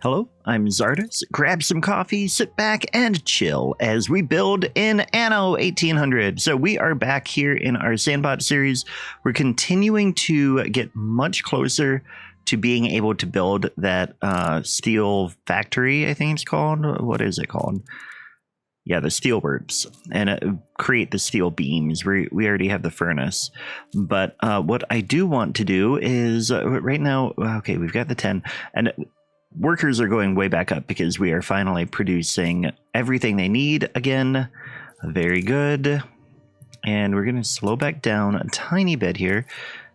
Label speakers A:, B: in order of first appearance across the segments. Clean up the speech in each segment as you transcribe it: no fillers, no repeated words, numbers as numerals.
A: Hello, I'm Czardus. Grab some coffee, sit back, and chill as we build in Anno 1800. So we are back here in our Sandbot series. We're continuing to get much closer to being able to build that steel factory, I think it's called. What is it called? Yeah, the steel works, and create the steel beams. We already have the furnace, but what I do want to do is right now, okay, we've got the 10, and workers are going way back up because we are finally producing everything they need again. Very good. And we're going to slow back down a tiny bit here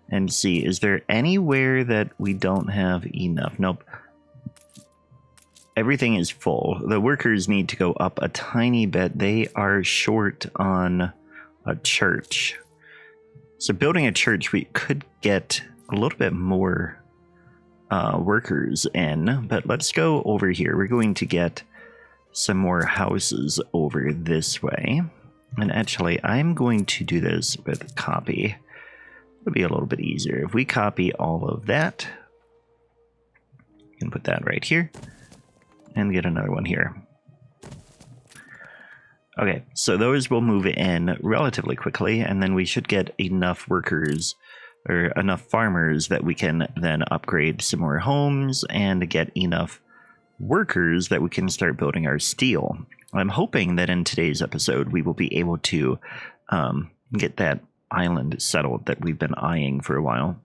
A: and see, is there anywhere that we don't have enough? Nope. Everything is full. The workers need to go up a tiny bit. They are short on a church. So building a church, we could get a little bit more workers in, but let's go over here. We're going to get some more houses over this way, and actually I'm going to do this with copy. It'll be a little bit easier if we copy all of that. You can put that right here and get another one here. Okay, so those will move in relatively quickly, and then we should get enough workers or enough farmers that we can then upgrade some more homes and get enough workers that we can start building our steel. I'm hoping that in today's episode we will be able to get that island settled that we've been eyeing for a while.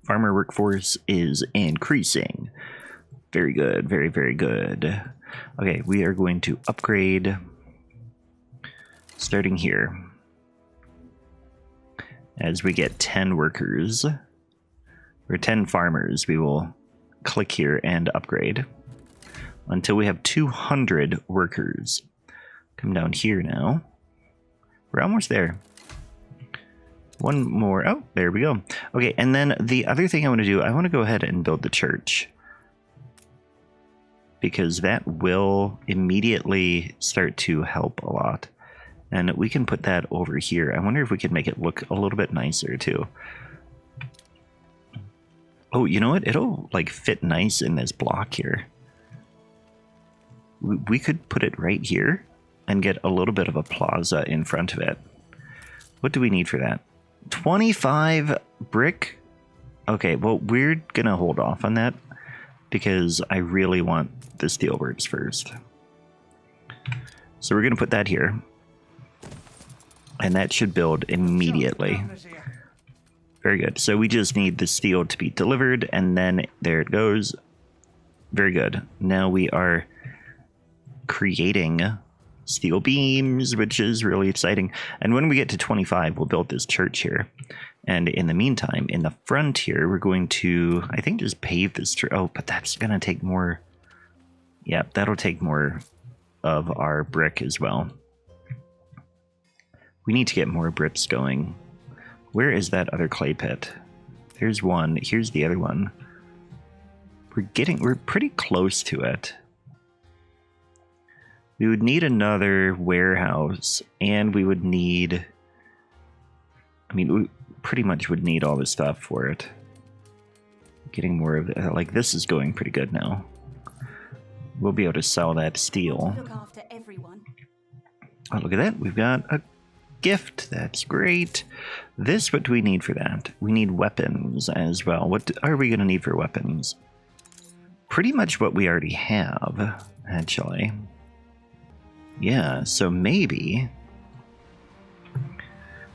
A: Farmer workforce is increasing. Very good, very, very good. Okay, we are going to upgrade starting here. As we get 10 workers, or 10 farmers, we will click here and upgrade until we have 200 workers. Come down here now. We're almost there. One more. Oh, there we go. Okay, and then the other thing I want to do, I want to go ahead and build the church, because that will immediately start to help a lot. And we can put that over here. I wonder if we could make it look a little bit nicer too. Oh, you know what? It'll like fit nice in this block here. We could put it right here and get a little bit of a plaza in front of it. What do we need for that? 25 brick? Okay, well, we're gonna hold off on that because I really want the steelworks first. So we're gonna put that here. And that should build immediately. Very good. So we just need the steel to be delivered, and then there it goes. Very good. Now we are creating steel beams, which is really exciting. And when we get to 25, we'll build this church here. And in the meantime, in the front here, we're going to, I think, just pave this. Oh, but that's going to take more. Yeah, that'll take more of our brick as well. We need to get more bricks going. Where is that other clay pit? There's one. Here's the other one. We're pretty close to it. We would need another warehouse, and we would need, I mean, we pretty much would need all the stuff for it. Getting more of it. Like, this is going pretty good now. We'll be able to sell that steel.
B: Look after everyone.
A: Oh, look at that. We've got a gift. That's great. This, what do we need for that? We need weapons as well. What are we going to need for weapons? Pretty much what we already have, actually. Yeah, so maybe.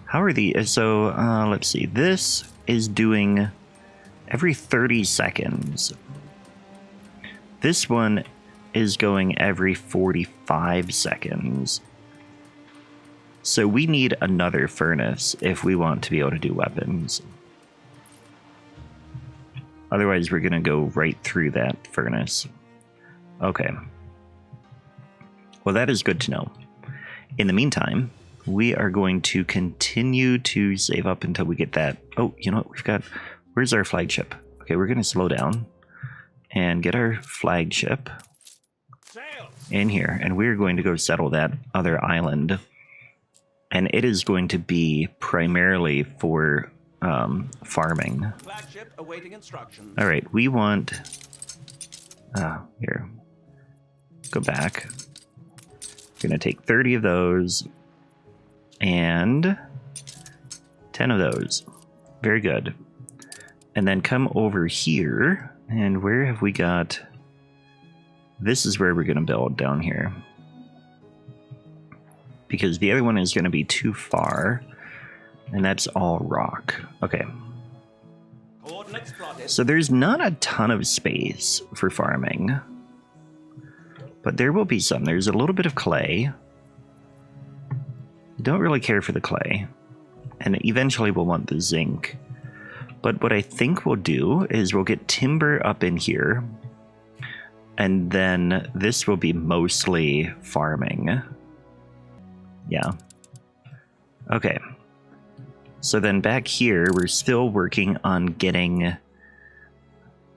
A: How are the... So, let's see. This is doing every 30 seconds. This one is going every 45 seconds. So we need another furnace if we want to be able to do weapons. Otherwise, we're going to go right through that furnace. Okay. Well, that is good to know. In the meantime, we are going to continue to save up until we get that. Oh, you know what? We've got... Where's our flagship? Okay, we're going to slow down and get our flagship in here. And we're going to go settle that other island. And it is going to be primarily for farming.
C: Flagship awaiting instructions.
A: All right, we want Here. Go back. Gonna take 30 of those and 10 of those. Very good. And then come over here. And where have we got? This is where we're gonna build down here. Because the other one is gonna be too far. And that's all rock. Okay. So there's not a ton of space for farming. But there will be some. There's a little bit of clay. Don't really care for the clay. And eventually we'll want the zinc. But what I think we'll do is we'll get timber up in here. And then this will be mostly farming. Yeah. Okay. So then back here, we're still working on getting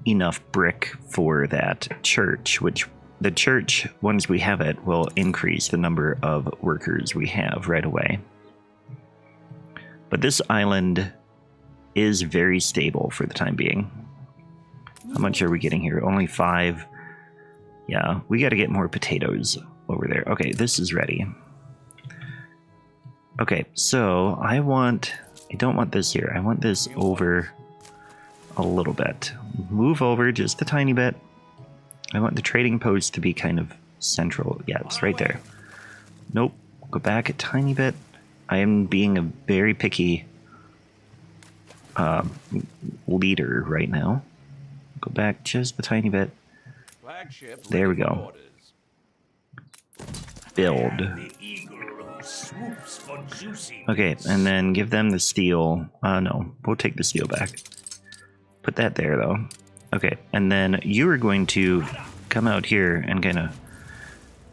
A: enough brick for that church, which the church, once we have it, will increase the number of workers we have right away. But this island is very stable for the time being. How much are we getting here? Only 5. Yeah, we got to get more potatoes over there. Okay, this is ready. Okay, so I don't want this here. I want this over a little bit. Move over just a tiny bit. I want the trading post to be kind of central. Yeah, it's right there. Nope. Go back a tiny bit. I am being a very picky leader right now. Go back just a tiny bit. There we go. Build. Okay, and then give them the steel. No, we'll take the steel back. Put that there, though. Okay, and then you are going to come out here and kind of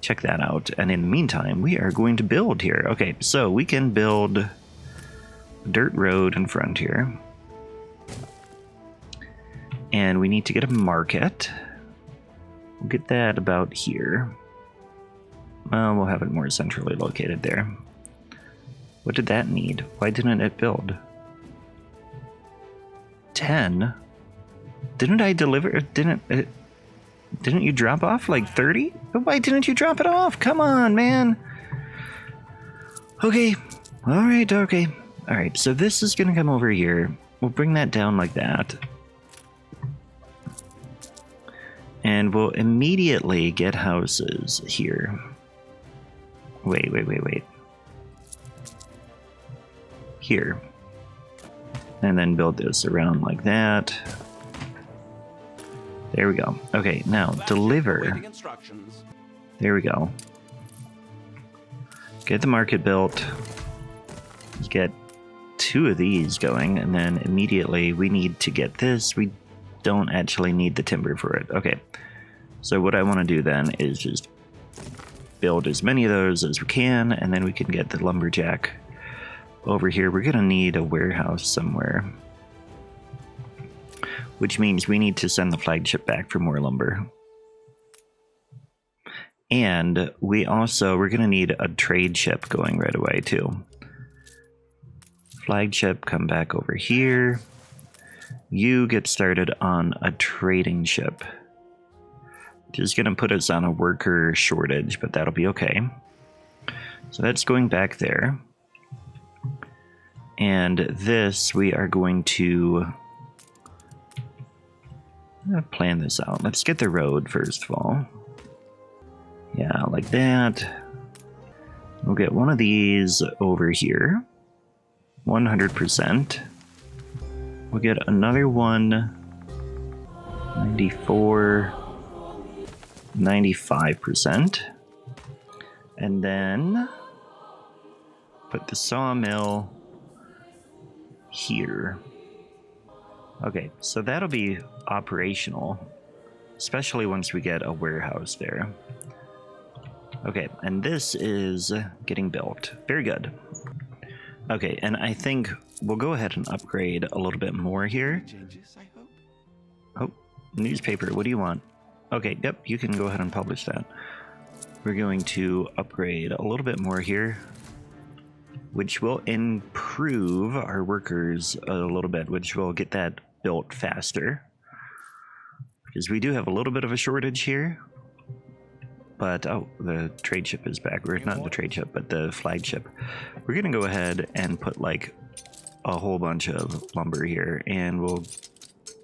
A: check that out. And in the meantime, we are going to build here. Okay, so we can build a dirt road in front here. And we need to get a market. We'll get that about here. Well, we'll have it more centrally located there. What did that need? Why didn't it build? 10? Didn't I deliver? Didn't you drop off like 30? Why didn't you drop it off? Come on, man. Okay. All right, okay. All right, so this is going to come over here. We'll bring that down like that. And we'll immediately get houses here. Wait. Here. And then build this around like that. There we go. Okay, now deliver. There we go. Get the market built. Let's get 2 of these going, and then immediately we need to get this. We don't actually need the timber for it. Okay. So what I want to do then is just build as many of those as we can, and then we can get the lumberjack over here. We're going to need a warehouse somewhere, which means we need to send the flagship back for more lumber. And we're going to need a trade ship going right away too. Flagship, come back over here. You get started on a trading ship. Which is going to put us on a worker shortage, but that'll be okay. So that's going back there. And this, we are going to plan this out. Let's get the road first of all. Yeah, like that. We'll get one of these over here. 100%. We'll get another one. 94. 95%. And then put the sawmill here. Okay, so that'll be operational, especially once we get a warehouse there. Okay, and this is getting built. Very good. Okay, and I think we'll go ahead and upgrade a little bit more here. Oh, newspaper, what do you want? Okay, yep, you can go ahead and publish that. We're going to upgrade a little bit more here, which will improve our workers a little bit, which will get that built faster. because we do have a little bit of a shortage here. But, oh, the trade ship is back. Or not the trade ship, but the flagship. We're going to go ahead and put, like, a whole bunch of lumber here. And we'll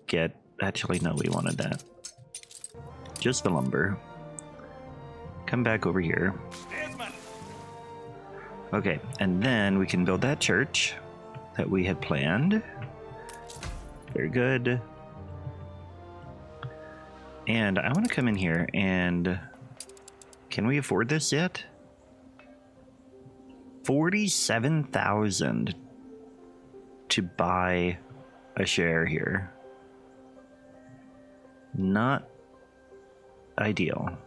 A: get... Actually, no, we wanted that. Just the lumber. Come back over here. Okay, and then we can build that church that we had planned. Very good. And I want to come in here and... Can we afford this yet? 47,000 to buy a share here. Not ideal.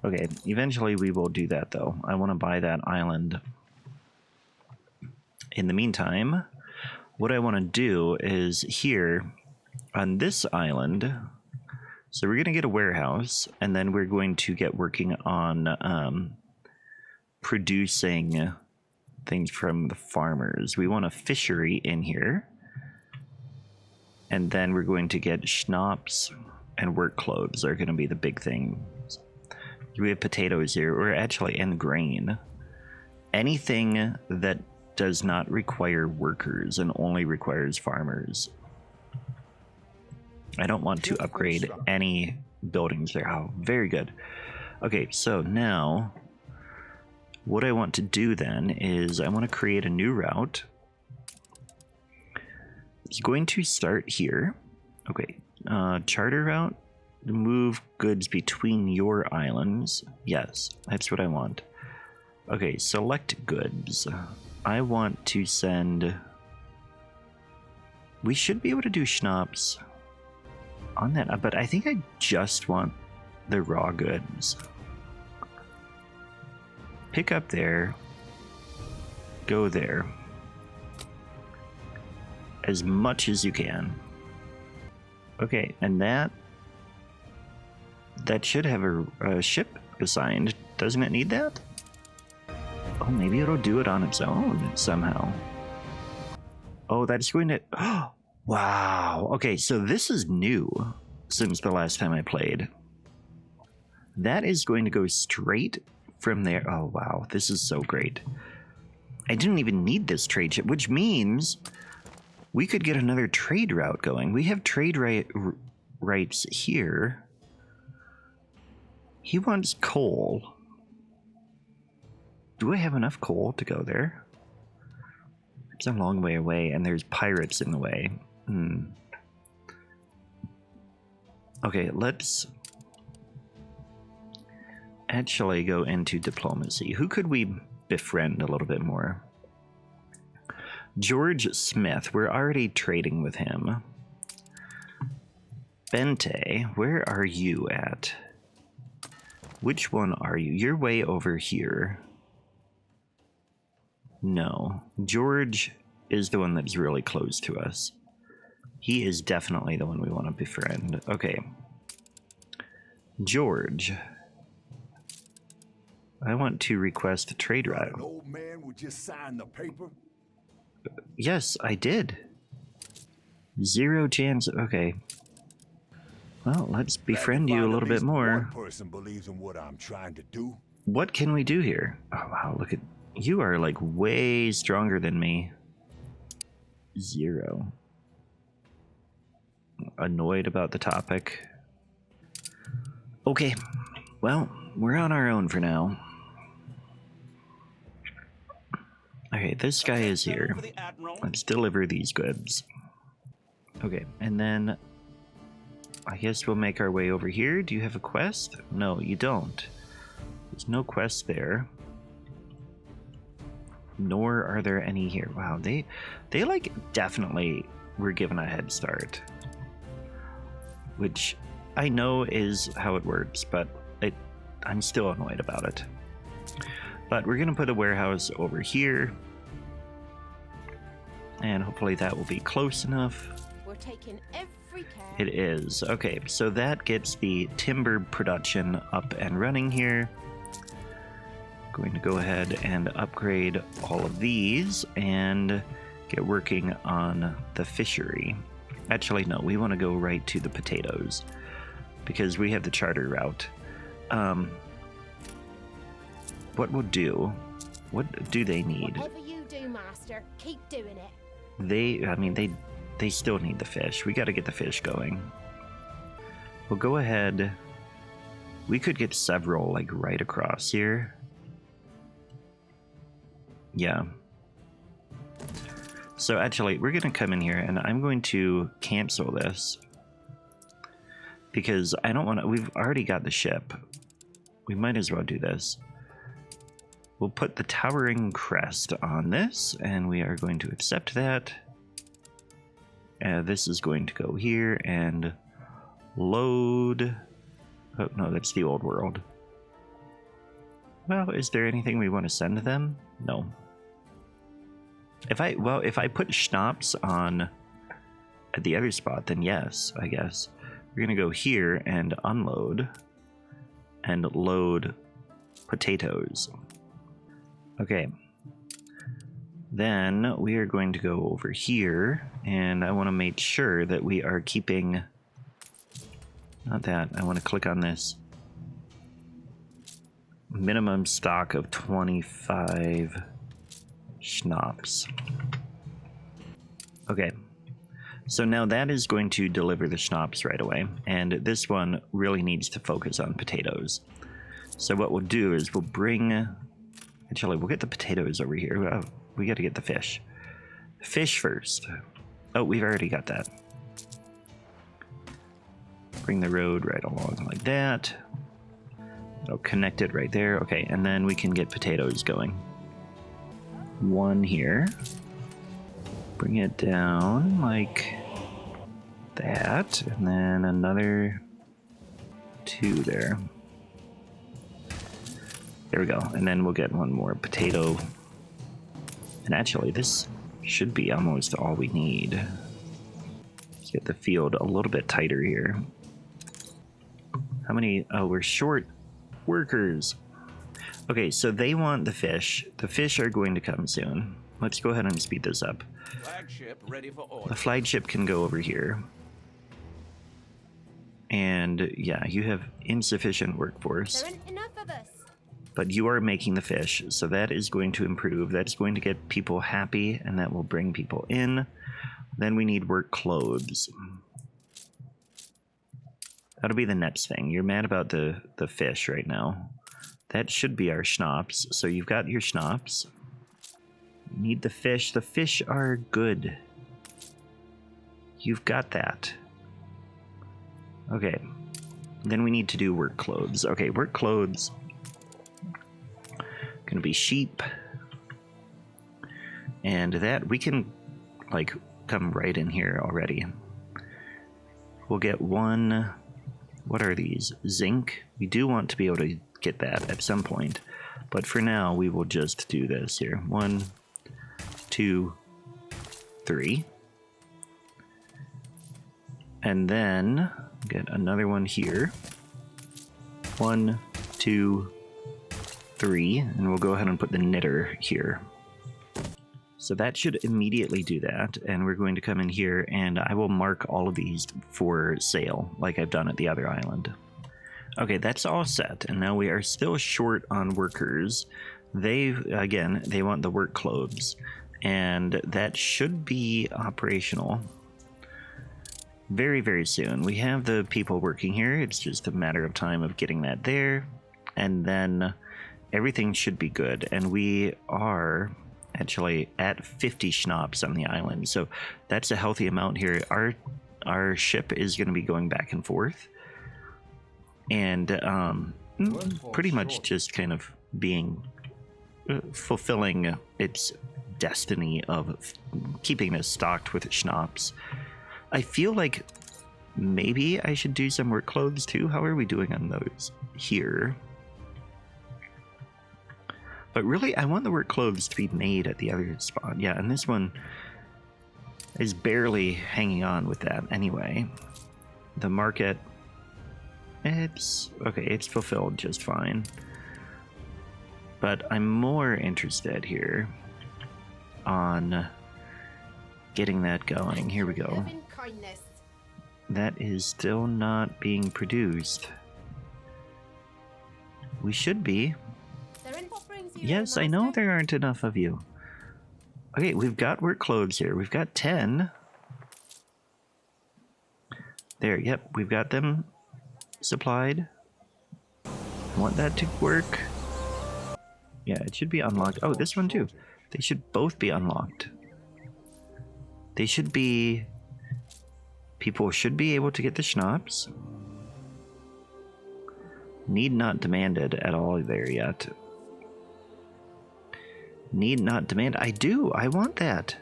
A: Okay, eventually we will do that though. I want to buy that island. In the meantime, what I want to do is here on this island... So we're going to get a warehouse, and then we're going to get working on producing things from the farmers. We want a fishery in here. And then we're going to get schnapps and work clothes are going to be the big things. We have potatoes here, or actually, and grain. Anything that does not require workers and only requires farmers. I don't want to upgrade any buildings there. Oh, very good. Okay, so now what I want to do then is I want to create a new route. It's going to start here. Okay, charter route. Move goods between your islands. Yes, that's what I want. Okay, select goods. I want to send... We should be able to do schnapps on that, but I think I just want the raw goods. Pick up there, go there, as much as you can. Okay, and that should have a ship assigned. Doesn't it need that? Oh, maybe it'll do it on its own somehow. Oh, that's going to... Wow. Okay, so this is new since the last time I played. That is going to go straight from there. Oh, wow. This is so great. I didn't even need this trade ship, which means we could get another trade route going. We have trade rights here. He wants coal. Do I have enough coal to go there? It's a long way away, and there's pirates in the way. Okay, let's actually go into diplomacy. Who could we befriend a little bit more? George Smith. We're already trading with him. Bente, where are you at? Which one are you? You're way over here. No. George is the one that's really close to us. He is definitely the one we want to befriend. Okay. George. I want to request a trade route.
B: An old man would just sign the paper?
A: Yes, I did. 0 chance. Okay. Well, let's befriend you a little bit more.
B: One person believes in what I'm trying to do.
A: What can we do here? Oh, wow, look at... You are, like, way stronger than me. 0. Annoyed about the topic. Okay. Well, we're on our own for now. Okay, this guy is here. Let's deliver these goods. Okay, and then... I guess we'll make our way over here. Do you have a quest? No, you don't. There's no quest there. Nor are there any here. Wow, they like definitely were given a head start. Which I know is how it works, but I'm still annoyed about it. But we're gonna put a warehouse over here. And hopefully that will be close enough.
C: We're taking every care.
A: It is. Okay, so that gets the timber production up and running here. Going to go ahead and upgrade all of these and get working on the fishery. Actually, no, we want to go right to the potatoes because we have the charter route. What will do? What do they need?
C: Whatever you do, master, keep doing it.
A: They still need the fish. We got to get the fish going. We'll go ahead. We could get several like right across here. Yeah. So actually, we're going to come in here and I'm going to cancel this because I don't want to. We've already got the ship. We might as well do this. We'll put the towering crest on this and we are going to accept that. This is going to go here and load. Oh, no, that's the old world. Well, is there anything we want to send to them? No. If I put schnapps on at the other spot, then yes, I guess. We're going to go here and unload and load potatoes. Okay. Then we are going to go over here and I want to make sure that we are keeping, not that, I want to click on this. Minimum stock of 25 schnapps. Okay, so now that is going to deliver the schnapps right away, and this one really needs to focus on potatoes. So what we'll do is we'll bring, actually we'll get the potatoes over here. Oh, we got to get the fish. Fish first. Oh, we've already got that. Bring the road right along like that. It'll connect it right there. Okay, and then we can get potatoes going. One here. Bring it down like that. And then another 2 there. There we go. And then we'll get one more potato. And actually, this should be almost all we need. Let's get the field a little bit tighter here. How many? Oh, we're short workers. Okay, so they want the fish. The fish are going to come soon. Let's go ahead and speed this up.
D: Flagship ready for order.
A: The flagship can go over here. And yeah, you have insufficient workforce.
C: There ain't enough of us.
A: But you are making the fish, so that is going to improve. That's going to get people happy, and that will bring people in. Then we need work clothes. That'll be the next thing. You're mad about the fish right now. That should be our schnapps. So you've got your schnapps. Need the fish. The fish are good. You've got that. Okay. Then we need to do work clothes. Okay, work clothes. Gonna be sheep. And that we can like come right in here already. We'll get one. What are these? Zinc. We do want to be able to get that at some point, but for now we will just do this here. 1, 2, 3, and then get another one here. 1, 2, 3, and we'll go ahead and put the knitter here. So that should immediately do that, and we're going to come in here and I will mark all of these for sale like I've done at the other island. Okay, that's all set, and now we are still short on workers. They want the work clothes, and that should be operational very, very soon. We have the people working here. It's just a matter of time of getting that there, and then everything should be good. And we are actually at 50 schnapps on the island, so that's a healthy amount here. Our ship is going to be going back and forth, and pretty much just kind of being fulfilling its destiny of keeping this stocked with schnapps. I feel like maybe I should do some work clothes too. How are we doing on those here? But really, I want the work clothes to be made at the other spot. Yeah, and this one is barely hanging on with that anyway. The market, it's okay, it's fulfilled just fine. But I'm more interested here on getting that going. Here we go.
C: Loving kindness.
A: That is still not being produced. We should be.
C: They're in what brings you.
A: Yes, I know there aren't enough of you. Okay, we've got work clothes here. We've got 10. There, yep, we've got them supplied. Want that to work? Yeah, it should be unlocked. Oh, this one too. They should both be unlocked. They should be... People should be able to get the schnapps. Need not demanded at all there yet. Need not demand. I do. I want that.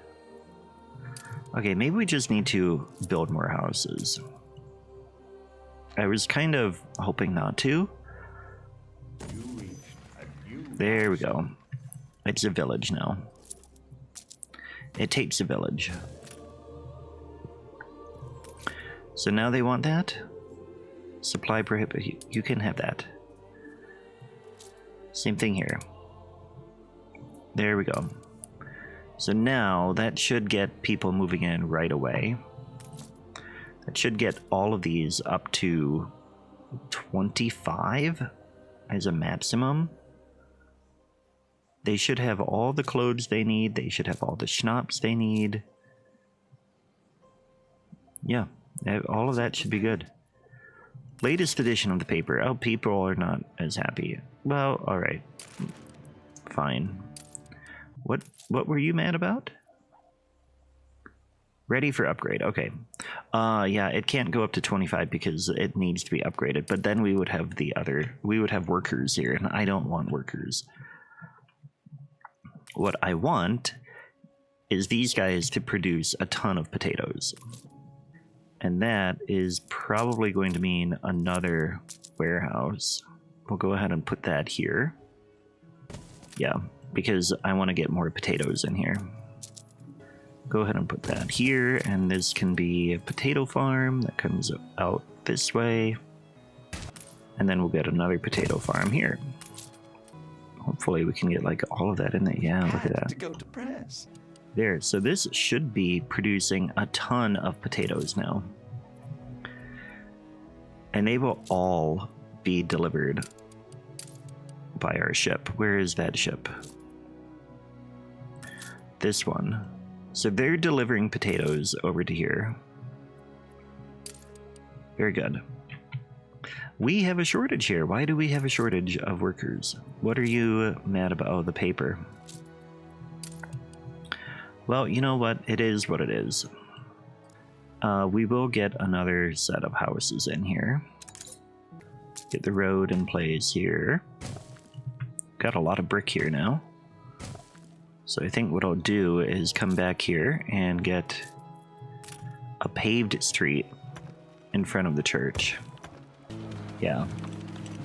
A: Okay, maybe we just need to build more houses. I was kind of hoping not to. There we go. It's a village now. It takes a village. So now they want that? Supply prohibit. You can have that. Same thing here. There we go. So now that should get people moving in right away. That should get all of these up to 25 as a maximum. They should have all the clothes they need. They should have all the schnapps they need. Yeah, all of that should be good. Latest edition of the paper. Oh, people are not as happy. Well, alright. Fine. What were you mad about? Ready for upgrade. Okay. Yeah, it can't go up to 25 because it needs to be upgraded. But then we would have we would have workers here, and I don't want workers. What I want is these guys to produce a ton of potatoes. And that is probably going to mean another warehouse. We'll go ahead and put that here. Yeah, because I want to get more potatoes in here. Go ahead and put that here, and this can be a potato farm that comes out this way. And then we'll get another potato farm here. Hopefully we can get like all of that in there. Yeah, look at that.
D: To go to press.
A: There, so this should be producing a ton of potatoes now. And they will all be delivered by our ship. Where is that ship? This one. So they're delivering potatoes over to here. Very good. We have a shortage here. Why do we have a shortage of workers? What are you mad about? Oh, the paper. Well, you know what? It is what it is. We will get another set of houses in here. Get the road in place here. Got a lot of brick here now. So I think what I'll do is come back here and get a paved street in front of the church. Yeah.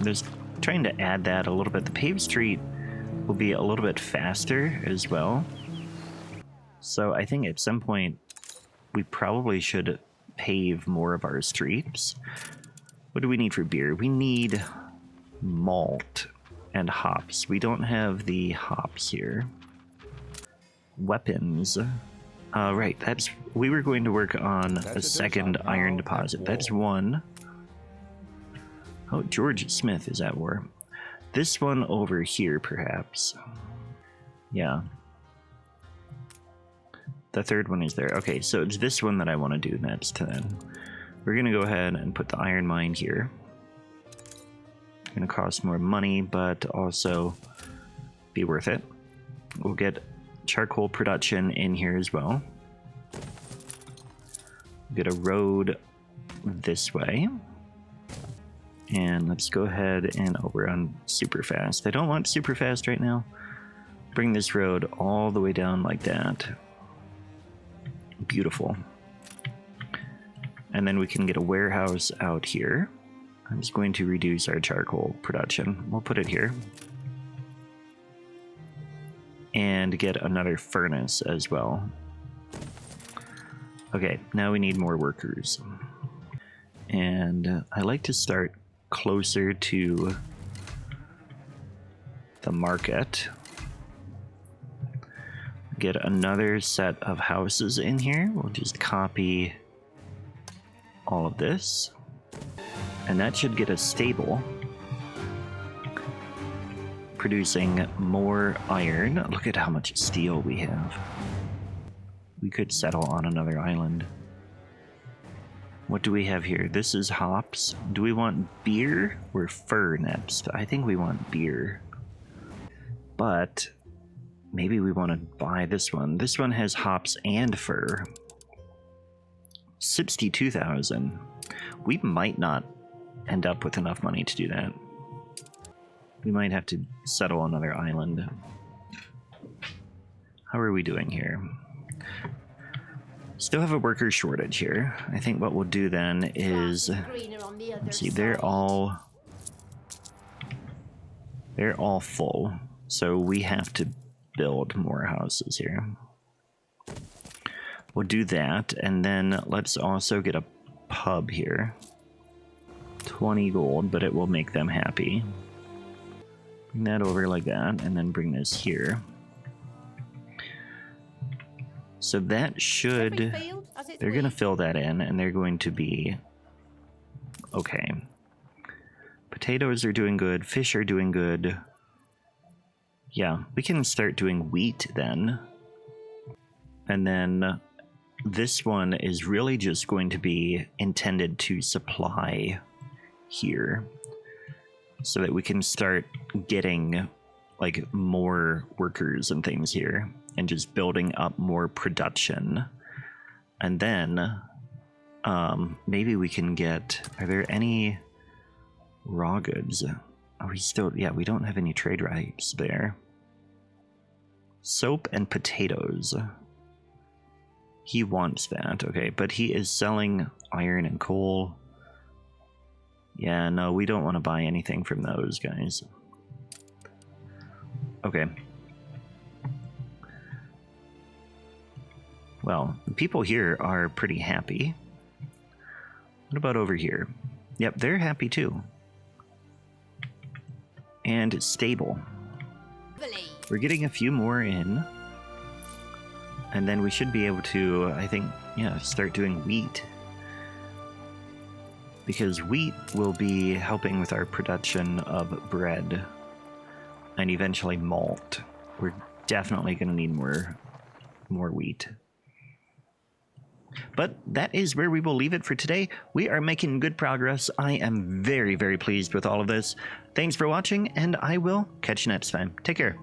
A: There's trying to add that a little bit. The paved street will be a little bit faster as well. So I think at some point we probably should pave more of our streets. What do we need for beer? We need malt and hops. We don't have the hops here. Weapons. Right, we were going to work on a second iron deposit. That's one. Oh, George Smith is at war. This one over here, perhaps. Yeah. The third one is there. Okay, so it's this one that I want to do next then. We're going to go ahead and put the iron mine here. It's going to cost more money, but also be worth it. We'll get charcoal production in here as well. Get a road this way. And let's go ahead and we're on super fast. I don't want super fast right now. Bring this road all the way down like that. Beautiful. And then we can get a warehouse out here. I'm just going to reduce our charcoal production. We'll put it here. And get another furnace as well. Okay, now we need more workers. And I like to start closer to the market. Get another set of houses in here. We'll just copy all of this. And that should get us stable. Producing more iron. Look at how much steel we have. We could settle on another island. What do we have here? This is hops. Do we want beer or fur next? I think we want beer. But maybe we want to buy this one. This one has hops and fur. 62,000. We might not end up with enough money to do that. We might have to settle another island. How are we doing here? Still have a worker shortage here. I think what we'll do then is,
C: Greener on the other
A: let's see,
C: side.
A: they're all full. So we have to build more houses here. We'll do that, and then let's also get a pub here. 20 gold, but it will make them happy. Bring that over like that, and then bring this here. So that should...
C: Every field has its
A: They're going to
C: weeds.
A: fill that in, and they're going to be... okay. Potatoes are doing good. Fish are doing good. Yeah, we can start doing wheat then. And then this one is really just going to be intended to supply here, so that we can start getting like more workers and things here and just building up more production. And then maybe we can get, are there any raw goods? Oh, we don't have any trade rights there. Soap and potatoes. He wants that, okay, but he is selling iron and coal. Yeah, no, we don't want to buy anything from those guys. Okay. Well, the people here are pretty happy. What about over here? Yep, they're happy too. And stable. We're getting a few more in. And then we should be able to, I think, yeah, start doing wheat. Because wheat will be helping with our production of bread. And eventually malt. We're definitely going to need more wheat. But that is where we will leave it for today. We are making good progress. I am very, very pleased with all of this. Thanks for watching, and I will catch you next time. Take care.